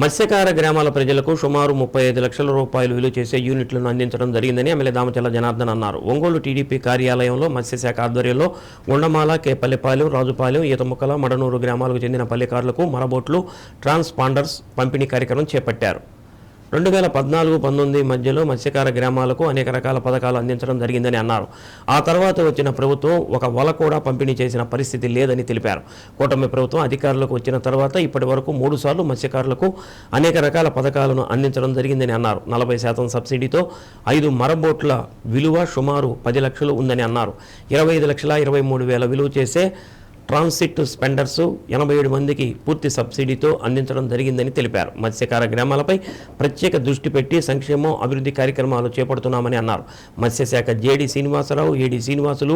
మత్స్యకార గ్రామాల ప్రజలకు సుమారు 35 లక్షల రూపాయలు విలువ చేసే యూనిట్లను అందించడం జరిగిందని ఎమ్మెల్యే దామచల్ల జనార్దన్ అన్నారు. ఒంగోలు టీడీపీ కార్యాలయంలో మత్స్యశాఖ ఆధ్వర్యంలో ఉండమాల, కేపల్లిపాలెం, రాజుపాలెం, ఈతముక్కల, మడనూరు గ్రామాలకు చెందిన పల్లెకారులకు మరబోట్లు, ట్రాన్స్పాండర్స్ పంపిణీ కార్యక్రమం చేపట్టారు. 2014-19 మధ్యలో మత్స్యకార గ్రామాలకు అనేక రకాల పథకాలు అందించడం జరిగిందని అన్నారు. ఆ తర్వాత వచ్చిన ప్రభుత్వం ఒక వల కూడా పంపిణీ చేసిన పరిస్థితి లేదని తెలిపారు. కూటమి ప్రభుత్వం అధికారులకు వచ్చిన తర్వాత ఇప్పటి వరకు 3 సార్లు మత్స్యకారులకు అనేక రకాల పథకాలను అందించడం జరిగిందని అన్నారు. 40% సబ్సిడీతో 5 మరబోట్ల విలువ సుమారు 10 లక్షలు ఉందని అన్నారు. 25,23,000 విలువ చేసే ట్రాన్సిట్ స్పెండర్స్ 87 మందికి పూర్తి సబ్సిడీతో అందించడం జరిగిందని తెలిపారు. మత్స్యకార గ్రామాలపై ప్రత్యేక దృష్టి పెట్టి సంక్షేమం, అభివృద్ధి కార్యక్రమాలు చేపడుతున్నామని అన్నారు. మత్స్యశాఖ జేడీ శ్రీనివాసరావు, ఏడీ శ్రీనివాసులు,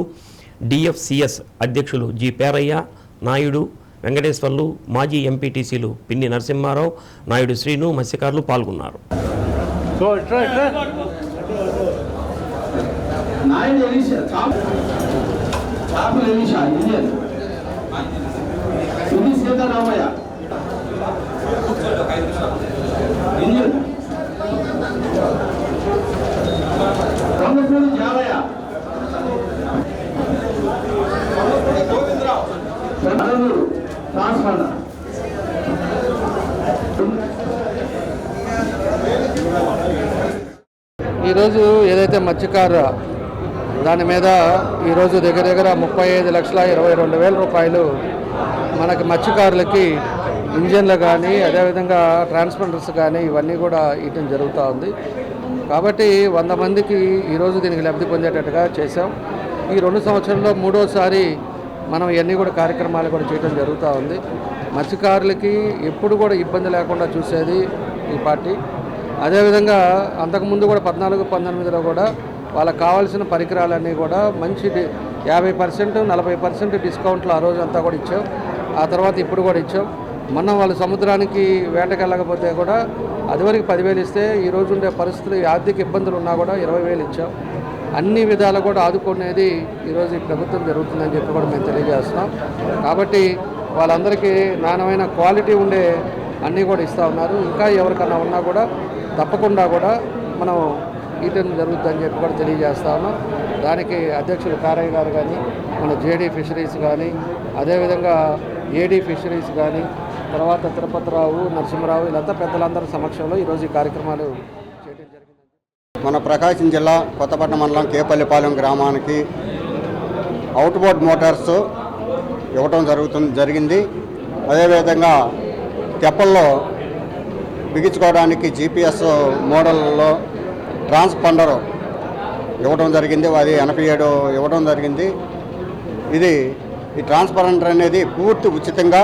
డిఎఫ్సిఎస్ అధ్యక్షులు జి పేరయ్య నాయుడు, వెంకటేశ్వర్లు, మాజీ ఎంపీటీసీలు పిన్ని నరసింహారావు, నాయుడు శ్రీను, మత్స్యకారులు పాల్గొన్నారు. సీతారామయ్య రంగపూడి జాలయ్య ట్రాన్స్ఫార్మర్ ఈరోజు ఏదైతే మత్స్యకార దాని మీద ఈరోజు దగ్గర 35,22,000 రూపాయలు మనకి మత్స్యకారులకి ఇంజన్లు కానీ అదేవిధంగా ట్రాన్స్పాండర్స్ కానీ ఇవన్నీ కూడా ఇవ్వడం జరుగుతూ ఉంది. కాబట్టి 100 మందికి ఈరోజు దీనికి లబ్ధి పొందేటట్టుగా చేసాం. ఈ 2 సంవత్సరాల్లో 3వసారి మనం ఇవన్నీ కూడా కార్యక్రమాలు కూడా చేయడం జరుగుతూ ఉంది. మత్స్యకారులకి ఎప్పుడు కూడా ఇబ్బంది లేకుండా చూసేది ఈ పార్టీ. అదేవిధంగా అంతకుముందు కూడా 14-19లో కూడా వాళ్ళకి కావాల్సిన పరికరాలన్నీ కూడా మంచి 50%, 40% డిస్కౌంట్లు ఆ రోజు అంతా కూడా ఇచ్చాం. ఆ తర్వాత ఇప్పుడు కూడా ఇచ్చాం. మొన్న వాళ్ళు సముద్రానికి వేటకెళ్ళకపోతే కూడా అదివరకు 10,000 ఇస్తే ఈరోజు ఉండే పరిస్థితులు, ఆర్థిక ఇబ్బందులు ఉన్నా కూడా 20,000 ఇచ్చాం. అన్ని విధాలు కూడా ఆదుకునేది ఈరోజు ఈ ప్రభుత్వం జరుగుతుందని చెప్పి కూడా మేము తెలియజేస్తున్నాం. కాబట్టి వాళ్ళందరికీ నాణ్యమైన క్వాలిటీ ఉండే అన్నీ కూడా ఇస్తూ ఉన్నారు. ఇంకా ఎవరికన్నా ఉన్నా కూడా తప్పకుండా కూడా మనం ఈటెన్ జరుగుతుందని చెప్పి కూడా తెలియజేస్తా ఉన్నాం. దానికి అధ్యక్షులు కారయ్య గారు కానీ, మన జేడీ ఫిషరీస్ కానీ, అదేవిధంగా ఏడీ ఫిషరీస్ కానీ, తర్వాత తిరుపతిరావు, నరసింహరావు, వీళ్ళంతా పెద్దలందరి సమక్షంలో ఈరోజు ఈ కార్యక్రమాలు చేయడం జరిగింది. మన ప్రకాశం జిల్లా కొత్తపట్నం మండలం కేపల్లిపాలెం గ్రామానికి అవుట్బోర్డ్ మోటార్స్ ఇవ్వటం జరిగింది. అదేవిధంగా తెప్పల్లో బిగించుకోవడానికి GPS మోడల్లో ట్రాన్స్పాండర్ ఇవ్వడం జరిగింది. అది 87 ఇవ్వడం జరిగింది. ఈ ట్రాన్స్పాండర్ అనేది పూర్తి ఉచితంగా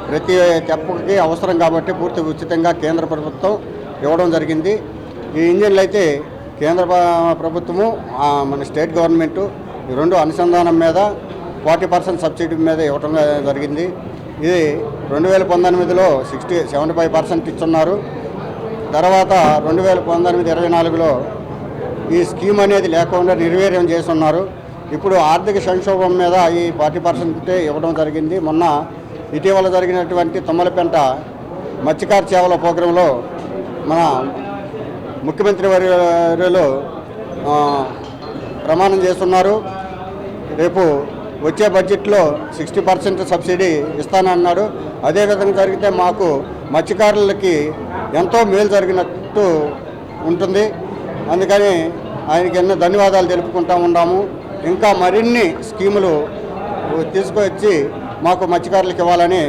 ప్రతి తెప్పకి అవసరం కాబట్టి పూర్తి ఉచితంగా కేంద్ర ప్రభుత్వం ఇవ్వడం జరిగింది. ఈ ఇంజన్లు అయితే కేంద్ర ప్రభుత్వము, మన స్టేట్ గవర్నమెంటు ఈ 2 అనుసంధానం మీద 40% సబ్సిడీ మీద ఇవ్వడం జరిగింది. ఇది 2019లో 75% ఇస్తున్నారు. తర్వాత 2019-24లో ఈ స్కీమ్ అనేది లేకుండా నిర్వీర్యం చేస్తున్నారు. ఇప్పుడు ఆర్థిక సంక్షోభం మీద ఈ 40% ఇవ్వడం జరిగింది. మొన్న ఇటీవల జరిగినటువంటి తుమ్మలపెంట మత్స్యకార సేవల ప్రోగ్రాంలో మన ముఖ్యమంత్రి వర్యులు ప్రమాణం చేస్తున్నారు. రేపు వచ్చే బడ్జెట్లో 60% సబ్సిడీ ఇస్తానన్నాడు. అదేవిధంగా జరిగితే మాకు మత్స్యకారులకి ఎంతో మేలు జరిగినట్టు ఉంటుంది. అందుకని ఆయనకి ఎన్నో ధన్యవాదాలు తెలుపుకుంటూ ఉన్నాము. ఇంకా మరిన్ని స్కీములు తీసుకొచ్చి మాకు మత్స్యకారులకు ఇవ్వాలని